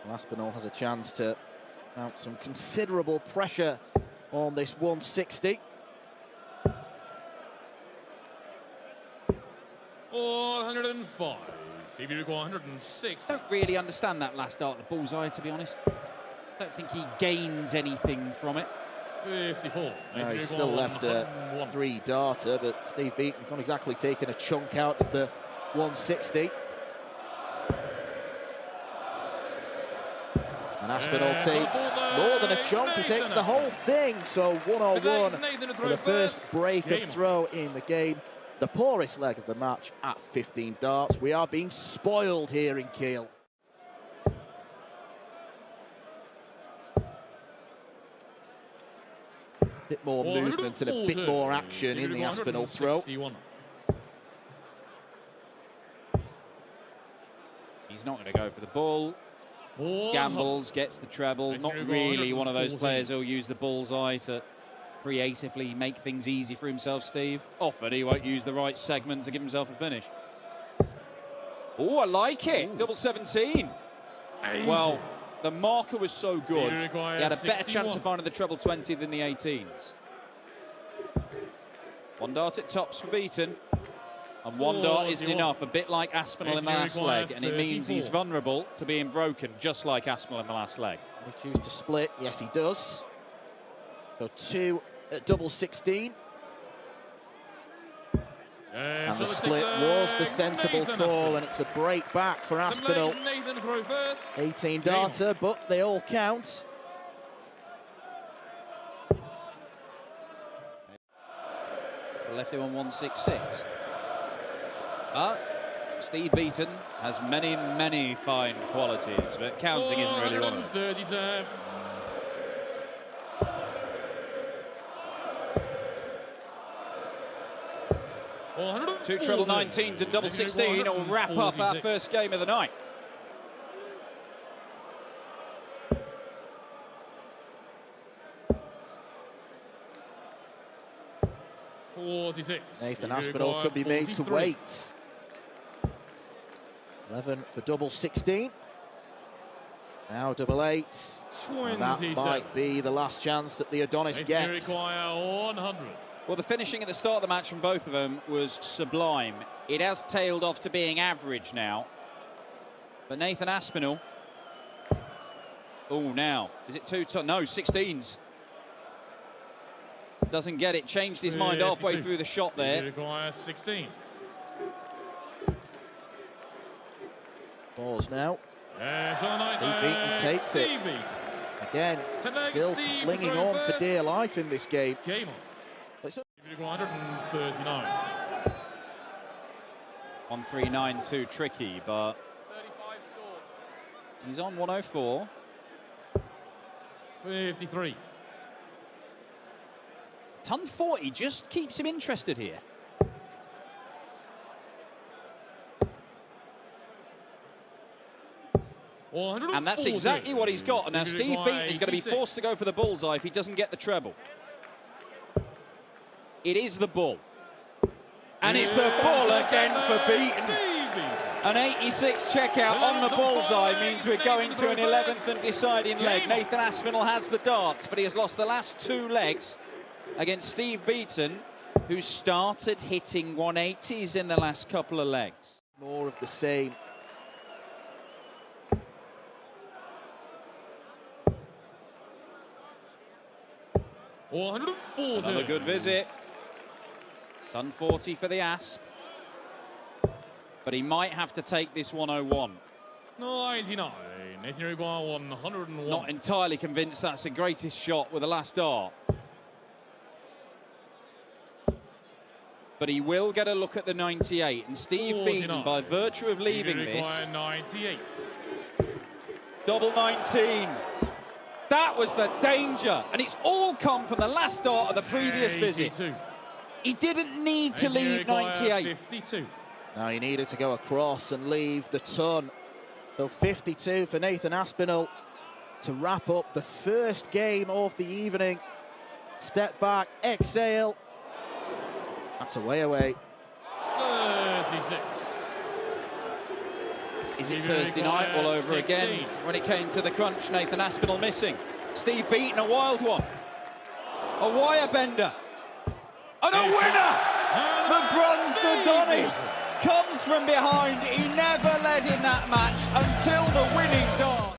Aspinall has a chance to mount some considerable pressure on this 160. 105. CV require 106. I don't really understand that last dart, the bullseye, to be honest. I don't think he gains anything from it. 54. No, he's still left a 3-darter, but Steve Beaton's not exactly taken a chunk out of the 160. And Aspinall takes more than a chunk, he takes the whole thing. So 101 for the first break of throw in the game. The poorest leg of the match at 15 darts. We are being spoiled here in Kiel. Bit more movement and a bit more action in the Aspinall throw. He's not going to go for the ball. Gambles, gets the treble. Not really one of those players who'll use the bullseye to creatively make things easy for himself, Steve. Offered, he won't use the right segment to give himself a finish. Oh, I like it. Double 17. Well, the marker was so good, he had a better chance of finding the treble 20 than the 18s. 1 dart at tops for Beaton. And 1 dart isn't enough, a bit like Aspinall in the last leg, and it means he's vulnerable to being broken, just like Aspinall in the last leg. He chooses to split, yes he does. So 2 at double 16. And the split was the sensible call, and it's a break back for Aspinall. 18 darter, but they all count. Left him on 166. But Steve Beaton has many, many fine qualities, but counting isn't really one of them. 2 treble 19s and double 16 will wrap up our first game of the night. Nathan Aspinall could be made to wait. 11 for double 16. Now double 8. And that might be the last chance that the Adonis gets. Well, the finishing at the start of the match from both of them was sublime. It has tailed off to being average now. But Nathan Aspinall... Oh, now, is it 2? No, 16s. Doesn't get it, changed his mind halfway through the shot there. 16. Balls now. Steve Beaton takes it. Again, still clinging on for dear life in this game. 139. 139 tricky, but he's on 104. 53. Ton 40 just keeps him interested here. And that's exactly what he's got. And now Steve Beaton is going to be forced to go for the bullseye if he doesn't get the treble. It is the bull. And it's the bull again for Beaton. An 86 checkout on the bullseye means we're going to an 11th and deciding leg. Nathan Aspinall has the darts, but he has lost the last 2 legs against Steve Beaton, who started hitting 180s in the last couple of legs. More of the same. Another good visit. Ton 40 for the Asp. But he might have to take this 101. 99. Nathan Uruguay 101. Not entirely convinced that's the greatest shot with the last dart. But he will get a look at the 98. And Steve Beaton, by virtue of leaving this... 98. Double 19. That was the danger. And it's all come from the last dart of the previous visit. He didn't need to leave 98. 52. Now he needed to go across and leave the ton. So 52 for Nathan Aspinall to wrap up the first game of the evening. Step back, exhale. That's away. 36. Is it Thursday night all over again? When it came to the crunch, Nathan Aspinall missing. Steve Beaton, a wild one. A wire bender. And a winner! The bronze Adonis comes from behind. He never led in that match until the winning dart.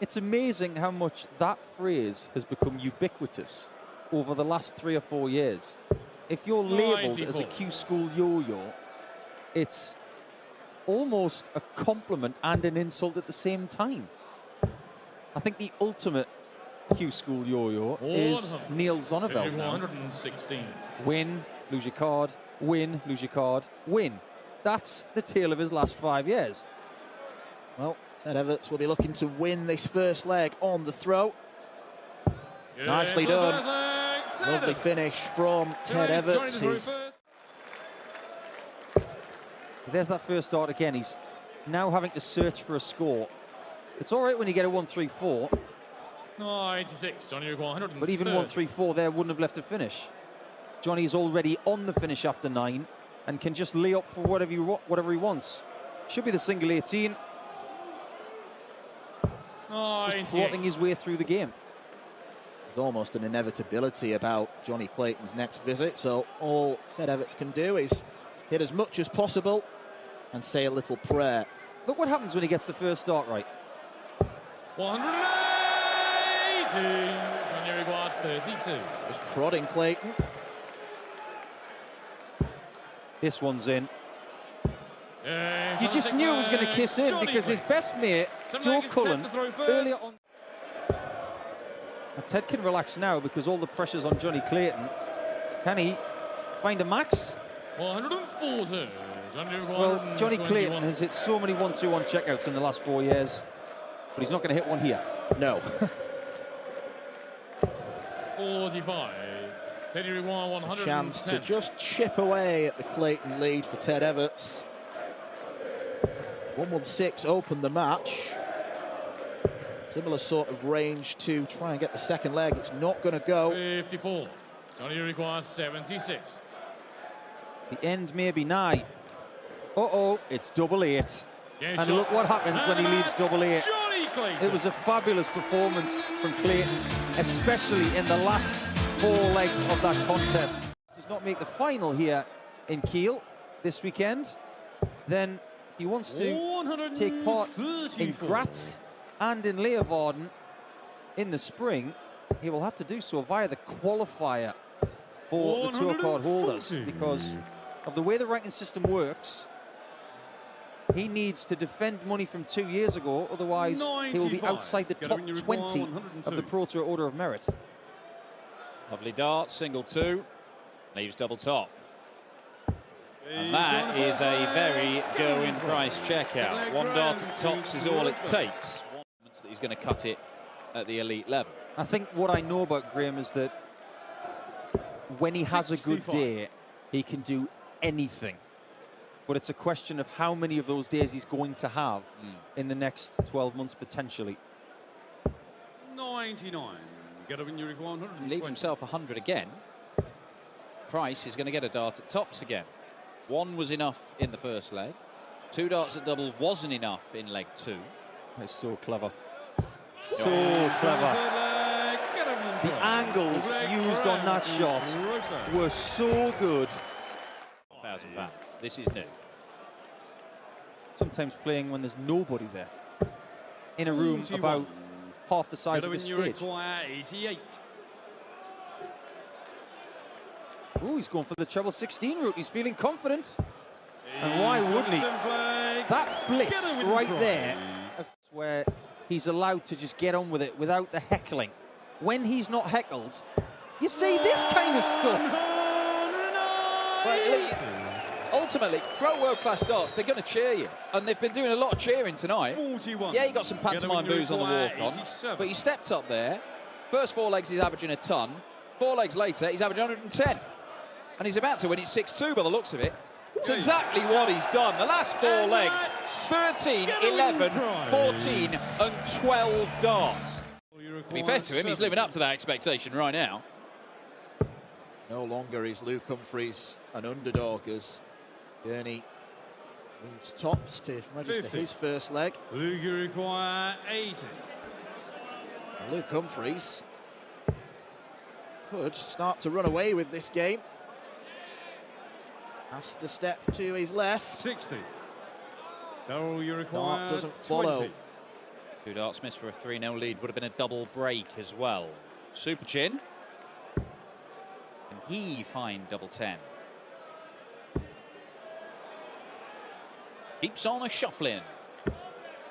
It's amazing how much that phrase has become ubiquitous over the last 3 or 4 years. If you're labelled as a Q School yo-yo, it's almost a compliment and an insult at the same time. I think the ultimate Q School yo-yo is Neil Zonneveld now. 116. Win, lose your card, win, lose your card, win. That's the tale of his last 5 years. Well, Ted Everts will be looking to win this first leg on the throw. Nicely done. Lovely finish from Ted Everts. There's that first dart again. He's now having to search for a score. It's all right when you get a 1-3-4. 96, Johnny 100. But even 1-3-4 there wouldn't have left a finish. Johnny's already on the finish after 9 and can just lay up for whatever he wants. Should be the single 18. Just plotting his way through the game. There's almost an inevitability about Johnny Clayton's next visit, so all Ted Everts can do is hit as much as possible and say a little prayer. Look what happens when he gets the first dart right. 180. Johnny 32. Just prodding Clayton. This one's in. You just knew it was going to kiss in because his best mate, Joe Cullen, earlier on. Now Ted can relax now because all the pressure's on Johnny Clayton. Can he find a max? 140. Well, Johnny Clayton has hit so many 1-2-1 checkouts in the last 4 years, but he's not going to hit one here. No. 45. Teddy 110. Chance to just chip away at the Clayton lead for Ted Everts. 116 opened the match. Similar sort of range to try and get the second leg. It's not going to go. 54. Johnny requires 76. The end may be nigh. Uh-oh, it's double 8. And look what happens when he leaves double 8. It was a fabulous performance from Clayton, especially in the last 4 legs of that contest. Does not make the final here in Kiel this weekend. Then he wants to take part in Graz and in Leeuwarden in the spring. He will have to do so via the qualifier for the tour card holders because of the way the ranking system works. He needs to defend money from 2 years ago, otherwise he will be outside the top 20 of the Pro Tour Order of Merit. Lovely dart, single 2, leaves double top. And that is a very Gerwyn Price checkout. 1 dart at tops is all it takes. That he's going to cut it at the elite level. I think what I know about Graham is that when he has a good day, he can do anything. But it's a question of how many of those days he's going to have in the next 12 months, potentially. 99. Leaves himself 100 again. Price is going to get a dart at tops again. 1 was enough in the first leg. 2 darts at double wasn't enough in leg 2. That's so clever. So clever. The angles used on that shot were so good. £1,000. This is new. Sometimes playing when there's nobody there. In a room about half the size of the stage. Oh, he's going for the treble 16 route. He's feeling confident. And why wouldn't he? That blitz right there, where he's allowed to just get on with it without the heckling. When he's not heckled, you see this kind of stuff. Well, ultimately, throw world-class darts, they're going to cheer you. And they've been doing a lot of cheering tonight. 41. Yeah, he got some pantomime boos on the walk-on, but he stepped up there. First 4 legs, he's averaging a ton. 4 legs later, he's averaging 110. And he's about to win it 6-2 by the looks of it. It's exactly what he's done. The last 4 legs, 13, 11, 14 and 12 darts. To be fair to him, he's living up to that expectation right now. No longer is Luke Humphries an underdog as Gurney Leaves tops to register 50. his first leg. Luke, you require 80. And Luke Humphries could start to run away with this game. Has to step to his left. 60. Darrell, you require Dart doesn't follow. 20. 2 darts missed for a 3-0 lead. Would have been a double break as well. Super Chin. Can he find double 10? Keeps on a shuffling.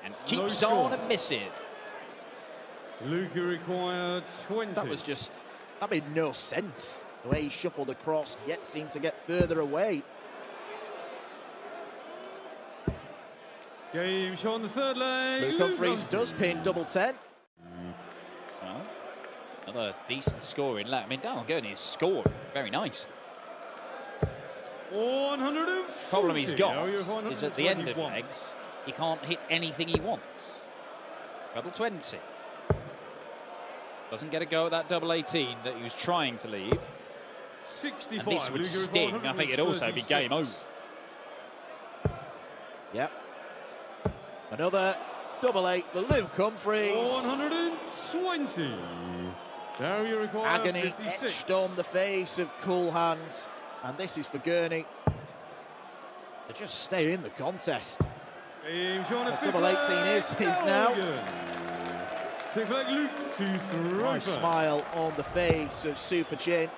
And keeps on a missing. Luke, you require 20. That made no sense. The way he shuffled across, yet seemed to get further away. Game shot on the third leg. Luke Humphries does pin double 10. Well, another decent scoring leg. I mean, Darrell Gurney is scoring very nice. 140. Problem he's got is at the end of legs, he can't hit anything he wants. Double 20. Doesn't get a go at that double 18 that he was trying to leave. 65. And this would sting. I think it'd also be game over. Yep. Another double 8 for Luke Humphries. 120. Now you require Agony 56. etched on the face of Coolhand. And this is for Gurney to just stay in the contest. Double 18 is his now. Nice smile on the face of Super Chin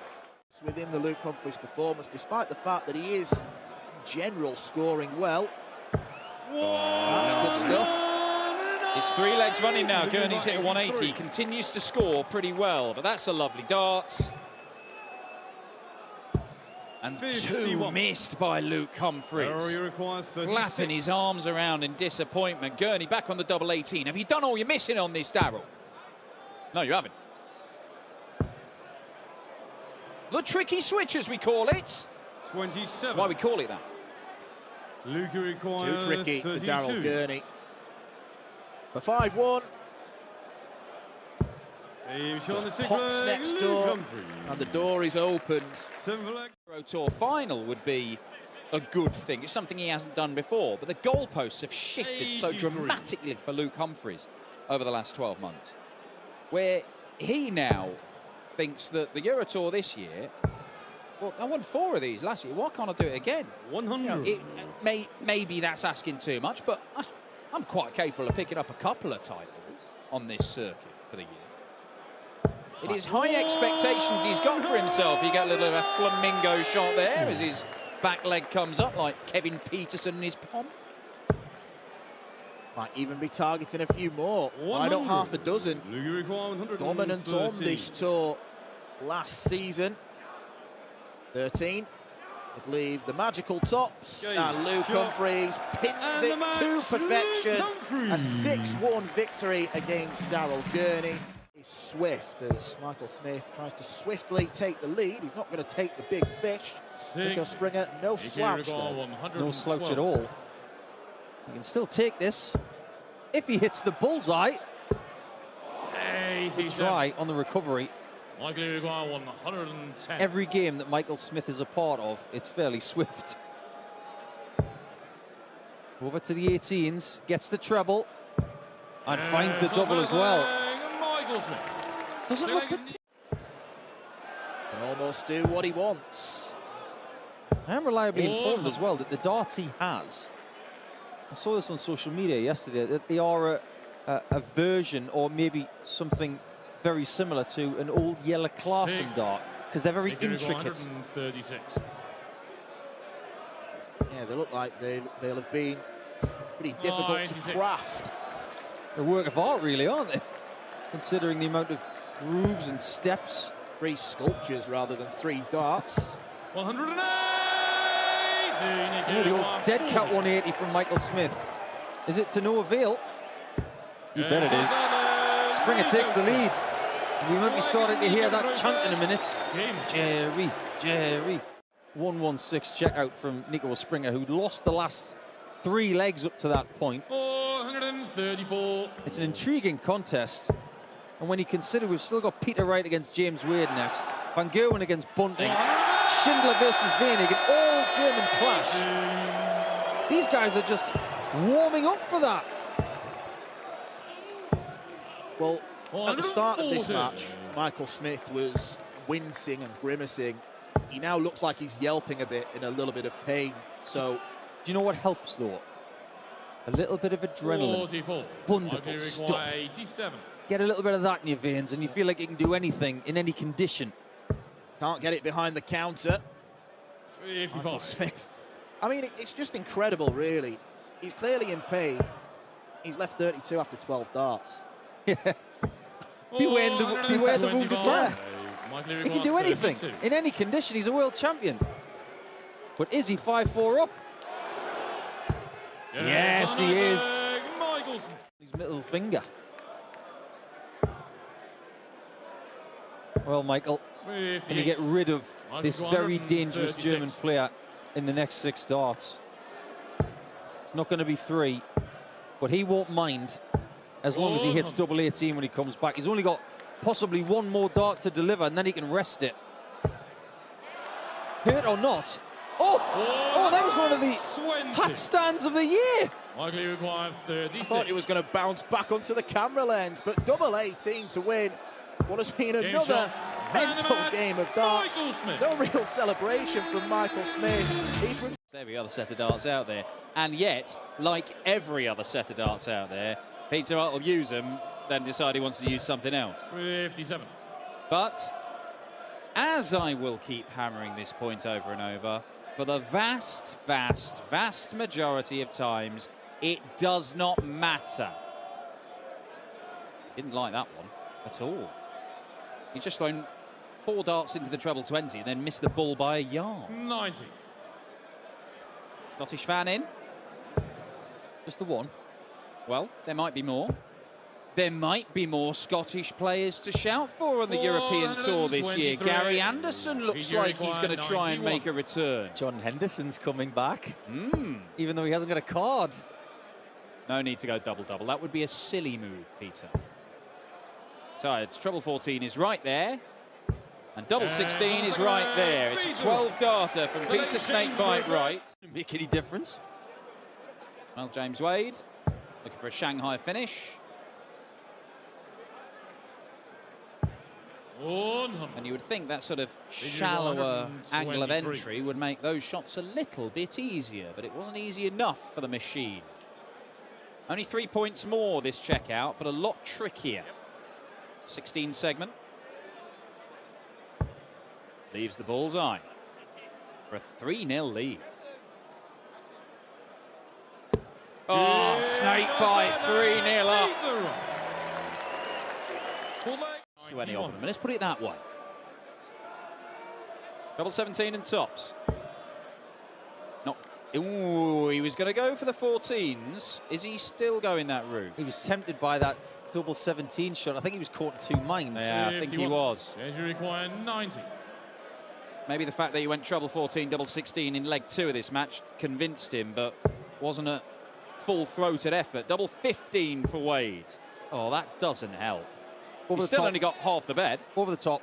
within the Luke Humphries performance, despite the fact that he is in general scoring well. That's good stuff. It's 3 legs running now. Gurney's hit a 180. He continues to score pretty well, but that's a lovely dart. And 2 missed by Luke Humphries. Flapping his arms around in disappointment. Gurney back on the double 18. Have you done all you're missing on this, Darrell? No, you haven't. The tricky switch, as we call it. 27. Why we call it that? Luke requires Too tricky 32. for Darrell Gurney. For 5-1. Just pops next door, and the door is opened. Pro Tour final would be a good thing. It's something he hasn't done before, but the goalposts have shifted so dramatically for Luke Humphries over the last 12 months, where he now thinks that the Euro Tour this year, well, I won 4 of these last year. Why can't I do it again? 100. You know, maybe that's asking too much, but I'm quite capable of picking up a couple of titles on this circuit for the year. It is high expectations he's got for himself. You get a little bit of a flamingo shot there as his back leg comes up like Kevin Peterson in his palm. Might even be targeting a few more. Why not half a dozen? Dominant on this tour last season. 13 would leave the magical tops. And Luke Humphries pins it to perfection. A 6-1 victory against Darrell Gurney. He's swift as Michael Smith tries to swiftly take the lead. He's not going to take the big fish. Nico Springer, no slouch though. No slouch at all. He can still take this if he hits the bullseye. Good try on the recovery. Michael 110. Every game that Michael Smith is a part of, it's fairly swift. Over to the 18s, gets the treble, and finds the double as well. Doesn't look can almost do what he wants. I am reliably informed as well that the darts he has, I saw this on social media yesterday, that they are a version or maybe something very similar to an old Yella Clarkson dart, because they're very intricate. 136. Yeah, they look like they'll have been pretty difficult to craft. A work of art, really, aren't they? Considering the amount of grooves and steps. 3 sculptures rather than 3 darts. 180. The old dead cat 180 from Michael Smith. Is it to no avail? You bet it is. Springer takes the lead. We might be starting to hear that chant in a minute. Jerry, Jerry. 116 checkout from Nico Springer, who'd lost the last 3 legs up to that point. 434. It's an intriguing contest. And when you consider we've still got Peter Wright against James Wade next, Van Gerwen against Bunting, Schindler versus Wenig, an all-German clash. These guys are just warming up for that. Well, at the start of this match, Michael Smith was wincing and grimacing. He now looks like he's yelping a bit in a little bit of pain. So, do you know what helps though? A little bit of adrenaline. 44. Wonderful stuff. 87. Get a little bit of that in your veins and you feel like you can do anything in any condition. Can't get it behind the counter. 55. Michael Smith. I mean, it's just incredible, really. He's clearly in pain. He's left 32 after 12 darts. Yeah. Beware the wounded man. He can do anything, in any condition. He's a world champion. But is he 5-4 up? Yes, he is. His middle finger. Well, Michael, can you get rid of this very dangerous German player in the next 6 darts? It's not going to be 3, but he won't mind as long as he hits double 18 when he comes back. He's only got possibly 1 more dart to deliver, and then he can rest it. Hurt or not? Oh, that was one of the hat stands of the year. I thought he was going to bounce back onto the camera lens, but double 18 to win what has been another mental game of darts. No real celebration from Michael Smith. Every other set of darts out there, and yet, like every other set of darts out there, Peter Hart will use them, then decide he wants to use something else. 57. But as I will keep hammering this point over and over, for the vast, vast, vast majority of times, it does not matter. Didn't like that one at all. He's just thrown 4 darts into the treble 20 and then missed the ball by a yard. 90. Scottish fan in. Just the one. Well, there might be more. There might be more Scottish players to shout for on the European Tour this year. Gary Anderson looks like he's going to try and make a return. John Henderson's coming back, even though he hasn't got a card. No need to go double-double. That would be a silly move, Peter. So it's treble 14 is right there. And double 16 is right there. It's a 12-darter from Peter Snakebite Wright. Make any difference? Well, James Wade looking for a Shanghai finish. And you would think that sort of shallower angle of entry would make those shots a little bit easier, but it wasn't easy enough for the machine. Only 3 points more this checkout, but a lot trickier. 16 segment. Leaves the bullseye for a 3-0 lead. Oh, Snakebite 3-0 up. To any of them. And let's put it that way. Double 17 and tops. Not. Ooh, he was going to go for the 14s. Is he still going that route? He was tempted by that double 17 shot. I think he was caught in 2 minds. Yeah, I think he was. You require 90. Maybe the fact that he went treble 14, double 16 in leg 2 of this match convinced him, but wasn't a full-throated effort. Double 15 for Wade. Oh, that doesn't help. He's still only got half the bed. Over the top.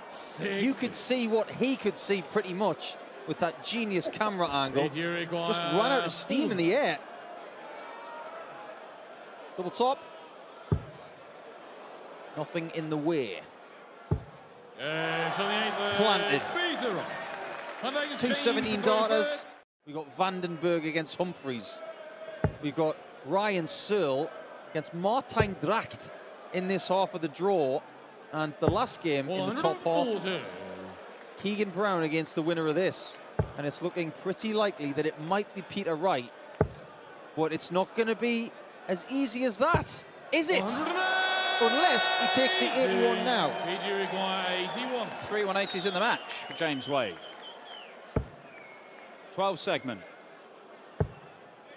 60. You could see what he could see pretty much with that genius camera angle. Just ran out of steam in the air. Double top. Nothing in the way. Planted. 2 17 darters. We've got Vandenberg against Humphreys. We've got Ryan Searle against Martijn Dracht in this half of the draw. And the last game in the top half, Keegan Brown against the winner of this. And it's looking pretty likely that it might be Peter Wright. But it's not going to be as easy as that, is it? Unless he takes the 81 now. 3 180s in the match for James Wade. 12 segment.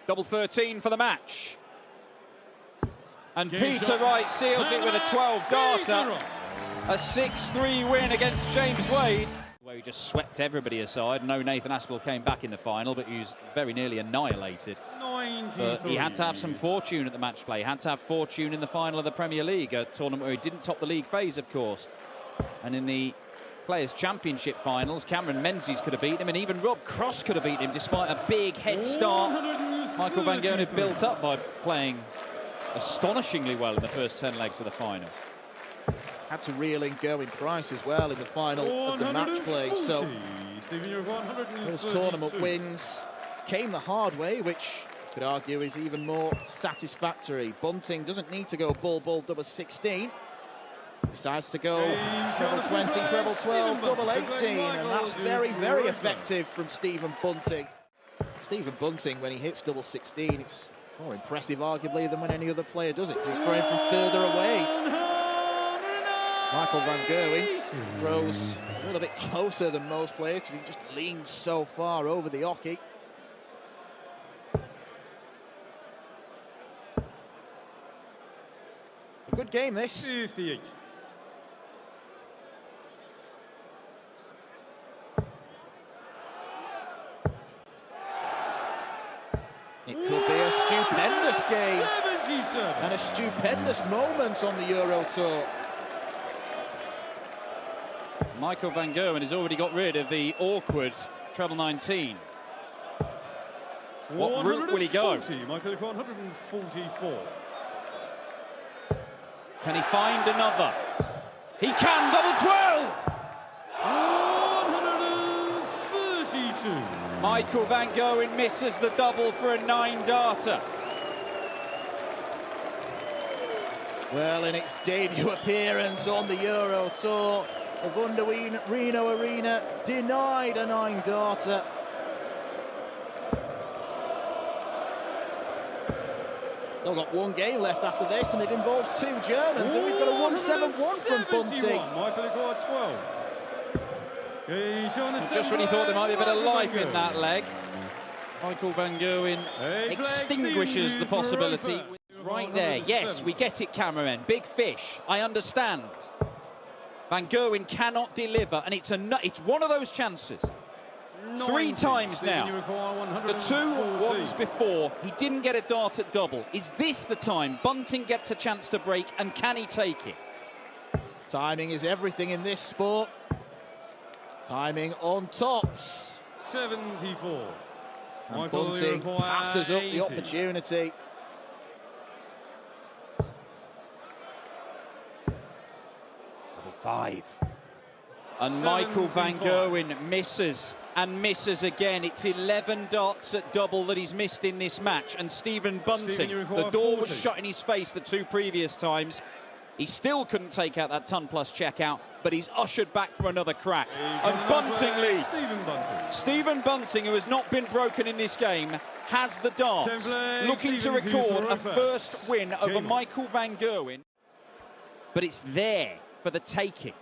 Double 13 for the match. And Peter Wright seals it with a 12-darter. A 6-3 win against James Wade. Where he just swept everybody aside. No Nathan Aspel came back in the final, but he was very nearly annihilated. But he had to have some fortune at the match play. He had to have fortune in the final of the Premier League, a tournament where he didn't top the league phase, of course. And in the Players' Championship finals. Cameron Menzies could have beaten him, and even Rob Cross could have beaten him despite a big head start. Michael Van Gerwen had built up by playing astonishingly well in the first 10 legs of the final. Had to reel in Gerwyn-Price as well in the final of the match play. So those tournament wins came the hard way, which you could argue is even more satisfactory. Bunting doesn't need to go bull, double 16. Decides to go treble 20, treble 12, double 18, and that's very, very effective from Stephen Bunting. Stephen Bunting, when he hits double 16, it's more impressive, arguably, than when any other player does it, because he's throwing from further away. Michael Van Gerwen throws a little bit closer than most players, because he just leans so far over the hockey. A good game, this. 58. It could be a stupendous game 77. and a stupendous moment on the Euro Tour. Michael Van Gerwen has already got rid of the awkward treble 19. What route will he go? Michael, 144. Can he find another? He can, double 12! 132. Michael Van Gerwen misses the double for a 9-darter. Well, in its debut appearance on the Euro Tour, the Wanda Reno Arena denied a 9-darter. They've got one game left after this, and it involves two Germans, and we've got a 171 from Bunting. Michael acquired 12. Just when he thought there might be a bit of life in that leg, Michael Van Gerwen extinguishes the possibility. Right there, yes, we get it, cameramen. Big fish, I understand. Van Gerwen cannot deliver, and it's one of those chances. 3 times now. The 2 ones before, he didn't get a dart at double. Is this the time Bunting gets a chance to break, and can he take it? Timing is everything in this sport. Timing on tops. 74. And Bunting passes up the opportunity. Double 5. And Michael Van Gerwen misses and misses again. It's 11 darts at double that he's missed in this match. And Stephen Bunting, the door was shut in his face the 2 previous times. He still couldn't take out that ton-plus checkout, but he's ushered back for another crack. And Bunting leads. Stephen Bunting, who has not been broken in this game, has the darts, looking to record a first win over Michael Van Gerwen. But it's there for the taking.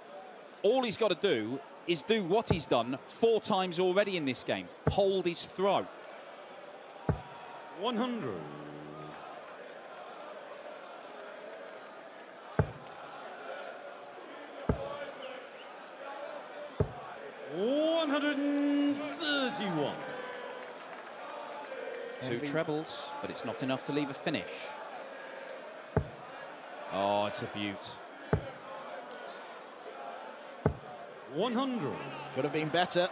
All he's got to do is do what he's done 4 times already in this game. Hold his throw. 100. $131. 2 trebles, but it's not enough to leave a finish. Oh, it's a beaut. 100. Could have been better.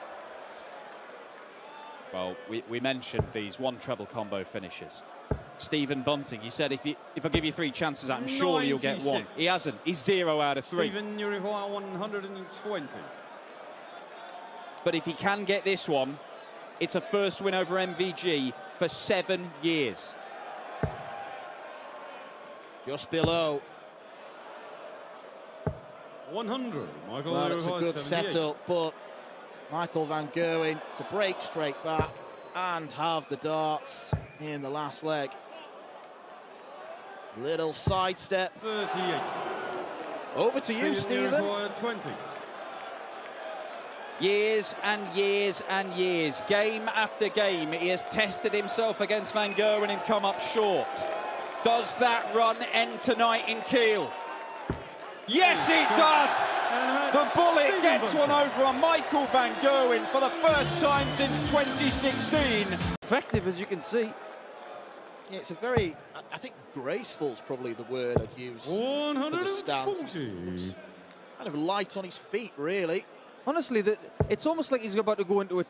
Well, we mentioned these 1 treble combo finishes. Stephen Bunting, you said if I give you 3 chances, I'm sure you'll get 1. He hasn't. He's 0 out of 3. Stephen, you require 120. But if he can get this one, it's a first win over MVG for 7 years. Just below. 100. Michael, well, it's a good 78. setup, but Michael Van Gerwen to break straight back and have the darts in the last leg. Little sidestep. 38. Over to you, Stephen. 20. Years and years and years, game after game, he has tested himself against Van Gerwen and come up short. Does that run end tonight in Kiel? Yes, it does! The bullet gets one over on Michael Van Gerwen for the first time since 2016. Effective, as you can see. Yeah, it's a very, I think graceful is probably the word I'd use for the stance. Looks kind of light on his feet, really. Honestly, it's almost like he's about to go into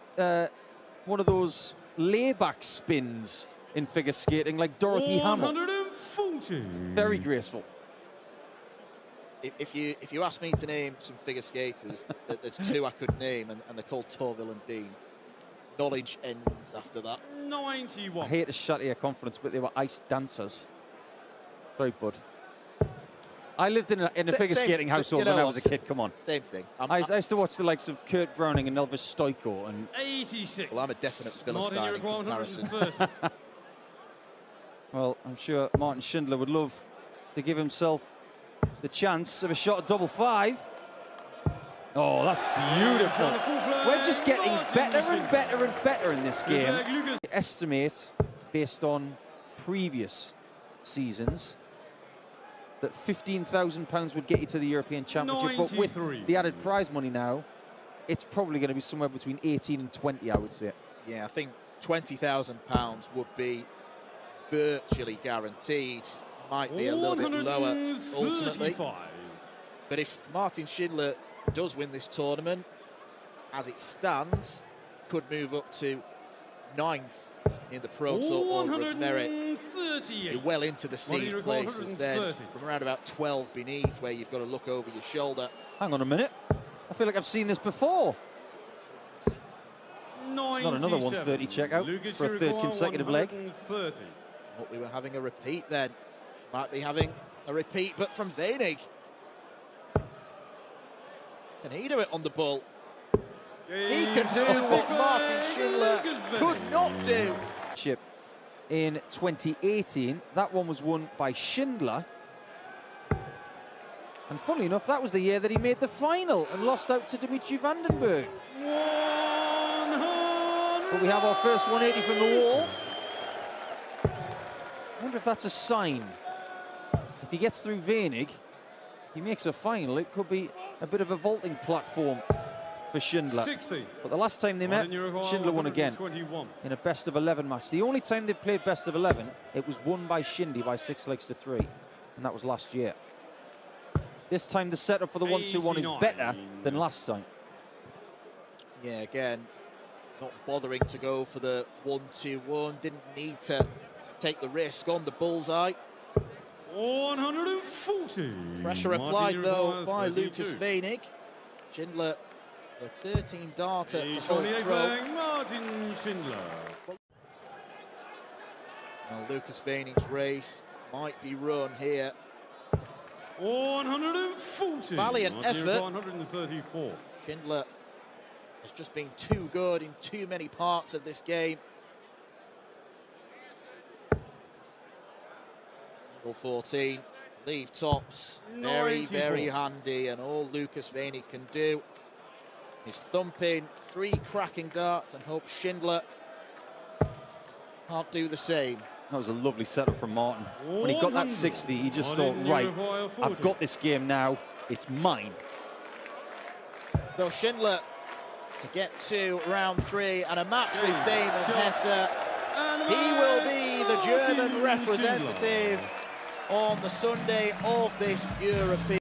one of those layback spins in figure skating, like Dorothy Hamill. 140. Very graceful. If you ask me to name some figure skaters, there's two I could name, and they're called Torvill and Dean. Knowledge ends after that. 91. I hate to shatter your confidence, but they were ice dancers. Sorry, bud. I lived in a figure skating household when I was a kid. Come on. Same thing. I used to watch the likes of Kurt Browning and Elvis Stoiko. And 86. Well, I'm a definite Philistine in comparison. Well, I'm sure Martin Schindler would love to give himself the chance of a shot at double five. Oh, that's beautiful. We're just getting better and better and better in this game. We estimate, based on previous seasons, that £15,000 would get you to the European Championship. 93. But with the added prize money now, it's probably going to be somewhere between 18 and 20, I would say. Yeah, I think £20,000 would be virtually guaranteed. Might be a little bit lower ultimately. But if Martin Schindler does win this tournament, as it stands, could move up to 9th in the Pro Tour Order of Merit. You're well into the seed places then, from around about 12 beneath, where you've got to look over your shoulder. Hang on a minute. I feel like I've seen this before. It's not another 130 checkout for a third consecutive leg. But we were having a repeat then. Might be having a repeat, but from Weinig. Can he do it on the bull? He can do what Martin Schindler could not do. In 2018, that one was won by Schindler. And funnily enough, that was the year that he made the final and lost out to Dimitri Vandenberg. But we have our first 180 from the wall. I wonder if that's a sign. If he gets through Weinig, he makes a final, it could be a bit of a vaulting platform for Schindler. 60. But the last time they met, Schindler won again in a best of 11 match. The only time they played best of 11, it was won by Shindy by 6 legs to 3, and that was last year. This time the setup for the 1-2-1 is better than last time. Yeah, again, not bothering to go for the 1-2-1. Didn't need to take the risk on the bullseye. 140. Pressure applied though by Lucas Weinig. Schindler, the 13 darter to hold throw. Martin Schindler. Well, Lucas Weinig's race might be run here. 140. Valiant effort. 134. Schindler has just been too good in too many parts of this game. 14, leave tops, very, very handy, and all Lucas Weinig can do is thump in 3 cracking darts and hope Schindler can't do the same. That was a lovely setup from Martin. When he got that 60, he just thought, right, I've got this game now, it's mine. So Schindler to get to round 3 and a match with Damon Heta. He will be the German representative on the Sunday of this European.